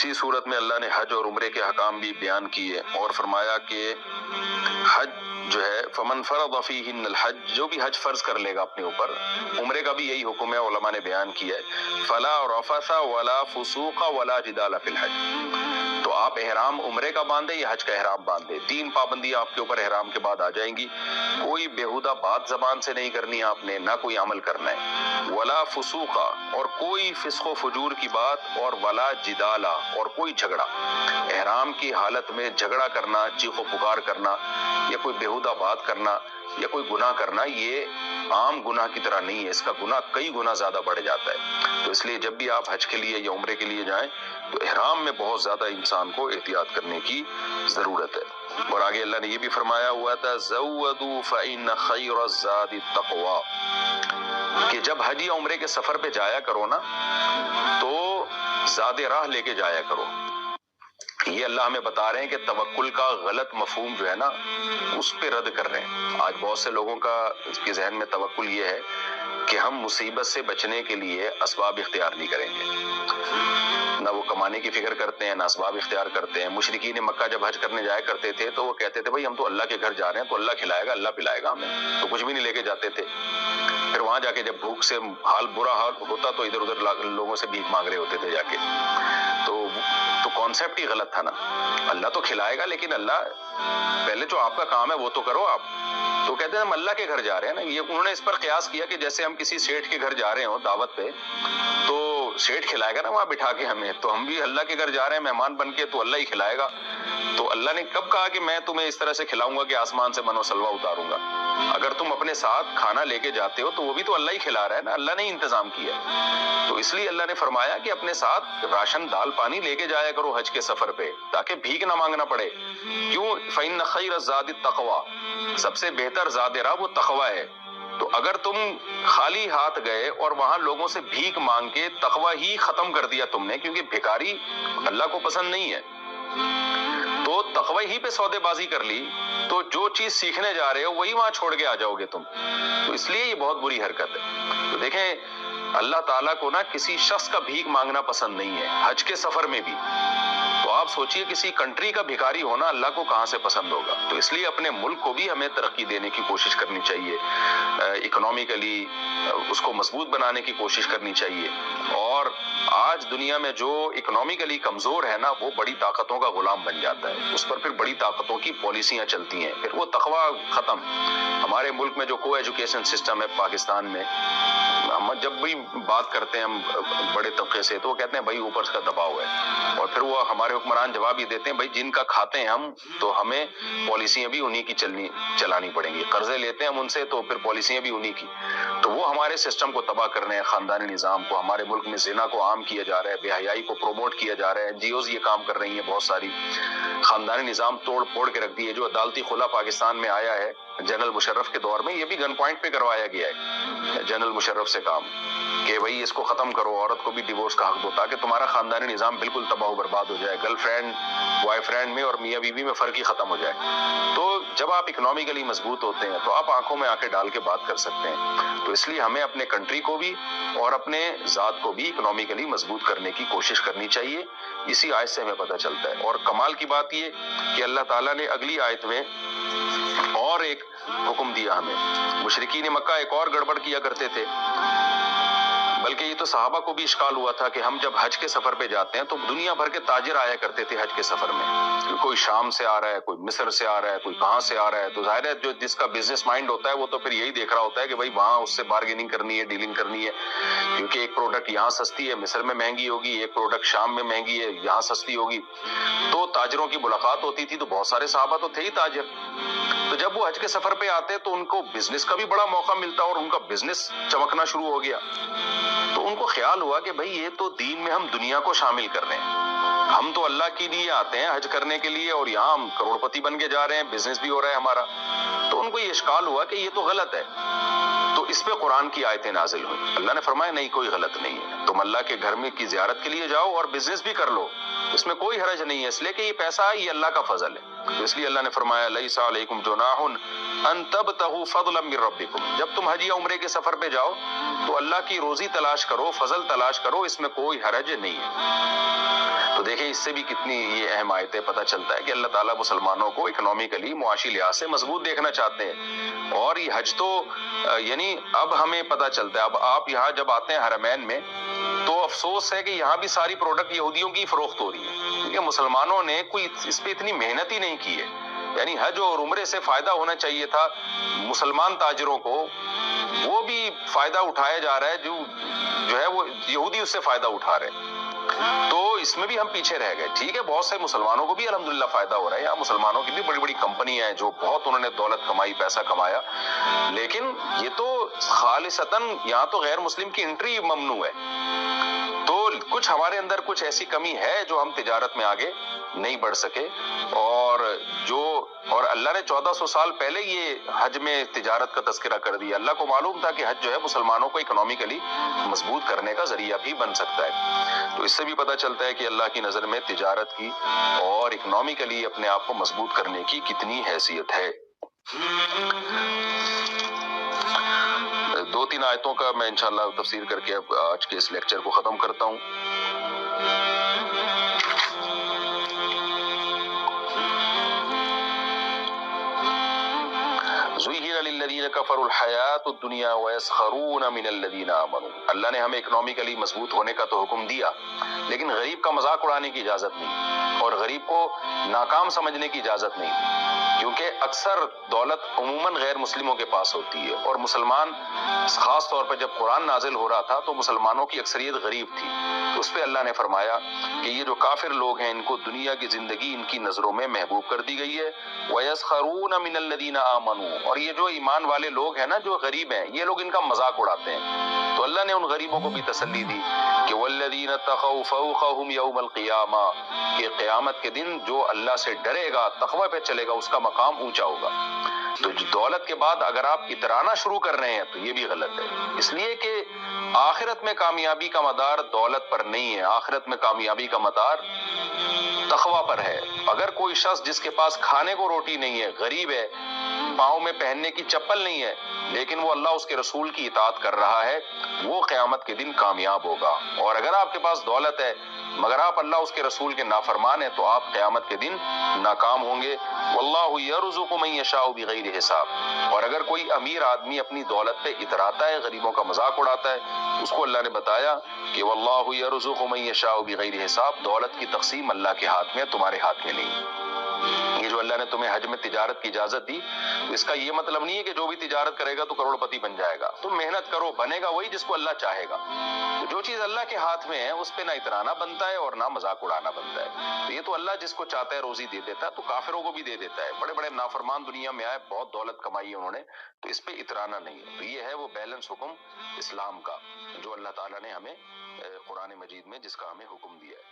اسی صورت میں اللہ نے حج اور عمرے کے حکام بھی بیان کیے اور فرمایا کہ حج جو ہے فمن فرض فیہن الحج، جو بھی حج فرض کر لے گا اپنے اوپر، عمرے کا بھی یہی حکم ہے، علماء نے بیان کیا ہے، فلا رفث ولا فسوق ولا جدال فی الحج۔ تو آپ احرام عمرے کا باندھے یا حج کا احرام باندھے، تین پابندیاں آپ کے اوپر احرام کے بعد آ جائیں گی۔ کوئی بیہودہ بات زبان سے نہیں کرنی آپ نے، نہ کوئی عمل کرنا ہے، ولا فسوق، اور کوئی فسق و فجور کی بات، اور ولا جدالا، اور کوئی جھگڑا۔ احرام کی حالت میں جھگڑا کرنا، چیخ و پکار کرنا، یا کوئی بیہودہ بات کرنا، یا کوئی گناہ کرنا، یہ عام گناہ کی طرح نہیں ہے، اس کا گناہ کئی گنا زیادہ بڑھ جاتا ہے۔ تو اس لیے جب بھی آپ حج کے لیے یا عمرے کے لیے جائیں تو احرام میں بہت زیادہ انسان کو احتیاط کرنے کی ضرورت ہے۔ اور آگے اللہ نے یہ بھی فرمایا ہوا تھا زودوا فإن خیر الزاد التقوی، کہ جب حج یا عمرے کے سفر پہ جایا کرو نا تو زاد راہ لے کے جایا کرو۔ یہ اللہ ہمیں بتا رہے ہیں کہ توکل کا غلط مفہوم جو ہے نا اس پہ رد کر رہے ہیں۔ آج بہت سے لوگوں کا اس کے ذہن میں توکل یہ ہے کہ ہم مصیبت سے بچنے کے لیے اسباب اختیار نہیں کریں گے، نہ وہ کمانے کی فکر کرتے ہیں، نہ اسباب اختیار کرتے ہیں۔ مشرکین مکہ جب حج کرنے جایا کرتے تھے تو وہ کہتے تھے بھائی ہم تو اللہ کے گھر جا رہے ہیں تو اللہ کھلائے گا، اللہ پلائے گا ہمیں، تو کچھ بھی نہیں لے کے جاتے تھے۔ پھر وہاں جا کے جب بھوک سے برا حال ہوتا تو ادھر ادھر لوگوں سے بھیک مانگ رہے ہوتے تھے جا کے۔ تو کانسیپٹ ہی غلط تھا نا، اللہ تو کھلائے گا لیکن اللہ پہلے جو آپ کا کام ہے وہ تو کرو آپ۔ تو کہتے ہیں ہم اللہ کے گھر جا رہے ہیں نا، یہ انہوں نے اس پر قیاس کیا کہ جیسے ہم کسی سیٹھ کے گھر جا رہے ہوں دعوت پہ تو سیٹھ کھلائے گا نا وہاں بٹھا کے ہمیں، تو ہم بھی اللہ کے گھر جا رہے ہیں مہمان بن کے تو اللہ ہی کھلائے گا۔ تو اللہ نے کب کہا کہ میں تمہیں اس طرح سے کھلاؤں گا کہ آسمان سے من و سلوہ اتاروں گا؟ اگر تم اپنے ساتھ کھانا لے کے جاتے ہو تو وہ بھی تو اللہ ہی کھلا رہا ہے نا، اللہ نے انتظام کیا۔ تو اس لیے اللہ نے فرمایا کہ اپنے ساتھ راشن دال پانی لے کے جایا کرو حج کے سفر پہ تاکہ بھیک نہ مانگنا پڑے۔ کیوں؟ فإن خیر الزاد التقوی، سب سے بہتر زاد راہ وہ تقوی ہے۔ تو اگر تم خالی ہاتھ گئے اور وہاں لوگوں سے بھیک مانگ کے تقوی ہی ختم کر دیا تم نے، کیونکہ بھکاری اللہ کو پسند نہیں ہے، تو تقوی ہی پہ سودے بازی کر لی تو جو چیز سیکھنے جا رہے ہو وہی وہاں چھوڑ کے آ جاؤ گے تم۔ تو اس لیے یہ بہت بری حرکت ہے۔ تو دیکھیں اللہ تعالیٰ کو نا کسی شخص کا بھیک مانگنا پسند نہیں ہے، حج کے سفر میں بھی۔ تو آپ سوچئے کسی کنٹری کا بھکاری ہونا اللہ کو کہاں سے پسند ہوگا۔ تو اس لیے اپنے ملک کو بھی ہمیں ترقی دینے کی کوشش کرنی چاہیے، اکنامیکلی اس کو مضبوط بنانے کی کوشش کرنی چاہیے۔ اور آج دنیا میں جو اکنامیکلی کمزور ہے نا وہ بڑی طاقتوں کا غلام بن جاتا ہے، اس پر پھر بڑی طاقتوں کی پالیسیاں چلتی ہیں، پھر وہ تقوی ختم۔ ہمارے ملک میں جو کو ایجوکیشن سسٹم ہے پاکستان میں، ہم جب بھی بات کرتے ہیں ہم بڑے طبقے سے تو وہ کہتے ہیں بھائی اوپر کا دباؤ ہے، اور پھر وہ ہمارے حکمران جواب ہی دیتے ہیں بھائی جن کا کھاتے ہیں ہم تو ہمیں پالیسیاں بھی انہی کی چلانی پڑیں گی، قرضے لیتے ہیں ہم ان سے تو پھر پالیسیاں بھی انہی کی۔ تو وہ ہمارے سسٹم کو تباہ کر رہے ہیں، خاندانی نظام کو۔ ہمارے ملک میں زنا کو عام کیا جا رہا ہے، بے حیائی کو پروموٹ کیا جا رہا ہے، NGOs یہ کام کر رہی ہیں بہت ساری، خاندانی نظام توڑ پھوڑ کے رکھ دیے۔ جو عدالتی خلا پاکستان میں آیا ہے جنرل مشرف کے دور میں، یہ بھی گن پوائنٹ پہ کروایا گیا ہے جنرل مشرف سے کام کہ بھائی اس کو ختم کرو، عورت کو بھی ڈیورس کا حق دو تاکہ تمہارا خاندانی نظام بالکل تباہ و برباد ہو جائے، گرل فرینڈ بوائے فرینڈ میں اور میاں بیوی میں فرق ہی ختم ہو جائے۔ تو جب آپ اکنامیکلی مضبوط ہوتے ہیں تو آپ آنکھوں میں آنکھیں ڈال کے بات کر سکتے ہیں۔ تو اس لیے ہمیں اپنے کنٹری کو بھی اور اپنے ذات کو بھی اکنامیکلی مضبوط کرنے کی کوشش کرنی چاہیے۔ اسی آیت سے ہمیں پتہ چلتا ہے۔ اور کمال کی بات یہ کہ اللہ تعالیٰ نے اگلی آیت میں اور ایک حکم دیا ہمیں۔ مشرکین مکہ ایک اور گڑبڑ کیا کرتے تھے، بلکہ یہ تو صحابہ کو بھی اشکال ہوا تھا کہ ہم جب حج کے سفر پہ جاتے ہیں تو دنیا بھر کے تاجر آیا کرتے تھے حج کے سفر میں، کوئی شام سے آ رہا ہے، کوئی مصر سے آ رہا ہے، کوئی کہاں سے آ رہا ہے۔ تو ظاہر ہے جو جس کا بزنس مائنڈ ہوتا ہے وہ تو پھر یہی دیکھ رہا ہوتا ہے کہ بھائی وہاں اس سے بارگیننگ کرنی ہے، ڈیلنگ کرنی ہے، کیونکہ ایک پروڈکٹ یہاں سستی ہے مصر میں مہنگی ہوگی، ایک پروڈکٹ شام میں مہنگی ہے یہاں سستی ہوگی۔ تو تاجروں کی ملاقات ہوتی تھی، تو بہت سارے صحابہ تو تھے ہی تاجر، تو جب وہ حج کے سفر پہ آتے تو ان کو بزنس کا بھی بڑا موقع ملتا اور ان کا بزنس چمکنا شروع ہو گیا۔ تو ان کو خیال ہوا کہ بھئی یہ تو دین میں ہم دنیا کو شامل کر رہے ہیں، ہم تو اللہ کے لیے آتے ہیں حج کرنے کے لیے اور یہاں ہم کروڑ پتی بن کے جا رہے ہیں، بزنس بھی ہو رہا ہے ہمارا۔ تو ان کو یہ اشکال ہوا کہ یہ تو غلط ہے۔ تو اس پہ قرآن کی آیتیں نازل ہوئی۔ اللہ نے فرمایا نہیں کوئی غلط نہیں ہے، تم اللہ کے گھر میں کی زیارت کے لیے جاؤ اور بزنس بھی کر لو، اس میں کوئی حرج نہیں ہے، اس لیے کہ یہ پیسہ ہے یہ اللہ کا فضل ہے۔ تو اس لیے اللہ نے فرمایا لیس علیکم جناح ان تبتغوا فضلا من ربکم، جب تم حج یا عمرے کے سفر پہ جاؤ تو اللہ کی روزی تلاش کرو، فضل تلاش کرو، اس میں کوئی حرج نہیں ہے۔ تو دیکھیں اس سے بھی کتنی یہ اہم آیتیں پتہ چلتا ہے کہ اللہ تعالیٰ مسلمانوں کو اکنامیکلی معاشی لحاظ سے مضبوط دیکھنا چاہتے ہیں. اور یہ حج تو یعنی اب ہمیں پتہ چلتا ہے، اب آپ یہاں جب آتے ہیں حرمین میں تو افسوس ہے کہ یہاں بھی ساری پروڈکٹ یہودیوں کی فروخت ہو رہی ہے، کیونکہ مسلمانوں نے کوئی اس پہ اتنی محنت ہی نہیں کی ہے. یعنی حج اور عمرے سے فائدہ ہونا چاہیے تھا مسلمان تاجروں کو، وہ بھی فائدہ اٹھایا جا رہا ہے، جو ہے وہ یہودی اس سے فائدہ اٹھا رہے ہیں. تو اس میں بھی ہم پیچھے رہ گئے. ٹھیک ہے، بہت سے مسلمانوں کو بھی الحمدللہ فائدہ ہو رہا ہے، یہاں مسلمانوں کی بھی بڑی بڑی کمپنیاں ہیں جو بہت انہوں نے دولت کمائی، پیسہ کمایا، لیکن یہ تو خالصتاً یہاں تو غیر مسلم کی انٹری ممنوع ہے. تو کچھ ہمارے اندر کچھ ایسی کمی ہے جو ہم تجارت میں آگے نہیں بڑھ سکے. اور اللہ نے 1400 سال پہلے یہ حج میں تجارت کا تذکرہ کر دیا. اللہ کو معلوم تھا کہ حج جو ہے مسلمانوں کو اکنامیکلی مضبوط کرنے کا ذریعہ بھی بن سکتا ہے. تو اس سے بھی پتہ چلتا ہے کہ اللہ کی نظر میں تجارت کی اور اکنامیکلی اپنے آپ کو مضبوط کرنے کی کتنی حیثیت ہے. 2-3 آیتوں کا میں انشاءاللہ تفسیر کر کے اب آج کے اس لیکچر کو ختم کرتا ہوں. زُيِّنَ لِلَّذِينَ كَفَرُوا الْحَيَاةُ الدُّنْيَا وَيَسْخَرُونَ مِنَ الَّذِينَ آمَنُوا. اللہ نے ہمیں اکنامیکلی مضبوط ہونے کا تو حکم دیا، لیکن غریب کا مذاق اڑانے کی اجازت نہیں اور غریب کو ناکام سمجھنے کی اجازت نہیں دی، کیونکہ اکثر دولت عموماً غیر مسلموں کے پاس ہوتی ہے، اور مسلمان خاص طور پر جب قرآن نازل ہو رہا تھا تو مسلمانوں کی اکثریت غریب تھی. تو اس پہ اللہ نے فرمایا کہ یہ جو کافر لوگ ہیں ان کو دنیا کی زندگی ان کی نظروں میں محبوب کر دی گئی ہے. وَيَسْخَرُونَ مِنَ الَّذِينَ آمَنُوا. اور یہ جو ایمان والے لوگ ہیں نا، جو غریب ہیں، یہ لوگ ان کا مذاق اڑاتے ہیں. تو اللہ نے ان غریبوں کو بھی تسلی دی کہ وَالَّذِينَ اتَّقَوْا فَوْقَهُمْ يَوْمَ الْقِيَامَةِ، کہ قیامت کے دن جو اللہ سے ڈرے گا، تقوی پہ چلے گا، اس کا مقام اونچا ہوگا. تو دولت کے بعد اگر آپ اترانا شروع کر رہے ہیں تو یہ بھی غلط ہے، اس لیے کہ آخرت میں کامیابی کا مدار دولت پر نہیں ہے، آخرت میں کامیابی کا مدار تقوی پر ہے. اگر کوئی شخص جس کے پاس کھانے کو روٹی نہیں ہے، غریب ہے، پاؤں میں پہننے کی چپل نہیں ہے، لیکن وہ اللہ اس کے رسول کی اطاعت کر رہا ہے، وہ قیامت کے دن کامیاب ہوگا. اور اگر آپ کے پاس دولت ہے مگر آپ اللہ اس کے رسول کے نافرمان ہیں تو آپ قیامت کے دن ناکام ہوں گے. واللہ یرزق من یشاء بغیر حساب. اور اگر کوئی امیر آدمی اپنی دولت پہ اتراتا ہے، غریبوں کا مذاق اڑاتا ہے، اس کو اللہ نے بتایا کہ واللہ یرزق من یشاء بغیر حساب. دولت کی تقسیم اللہ کے ہاتھ میں، تمہارے ہاتھ میں نہیں. یہ جو اللہ نے تمہیں حج میں تجارت کی اجازت دی، تو اس کا یہ مطلب نہیں ہے کہ جو بھی تجارت کرے گا تو کروڑ پتی بن جائے گا. تم محنت کرو، بنے گا وہی جس کو اللہ چاہے گا. تو جو چیز اللہ کے ہاتھ میں ہے اس پہ نہ اترانا بنتا ہے اور نہ مذاق اڑانا بنتا ہے. تو یہ تو اللہ جس کو چاہتا ہے روزی دے دیتا ہے، تو کافروں کو بھی دے دیتا ہے. بڑے بڑے نافرمان دنیا میں آئے، بہت دولت کمائی ہے انہوں نے، تو اس پہ اترانا نہیں ہے. تو یہ ہے وہ بیلنس حکم اسلام کا جو اللہ تعالیٰ نے ہمیں قرآن مجید میں جس کا ہمیں حکم دیا ہے.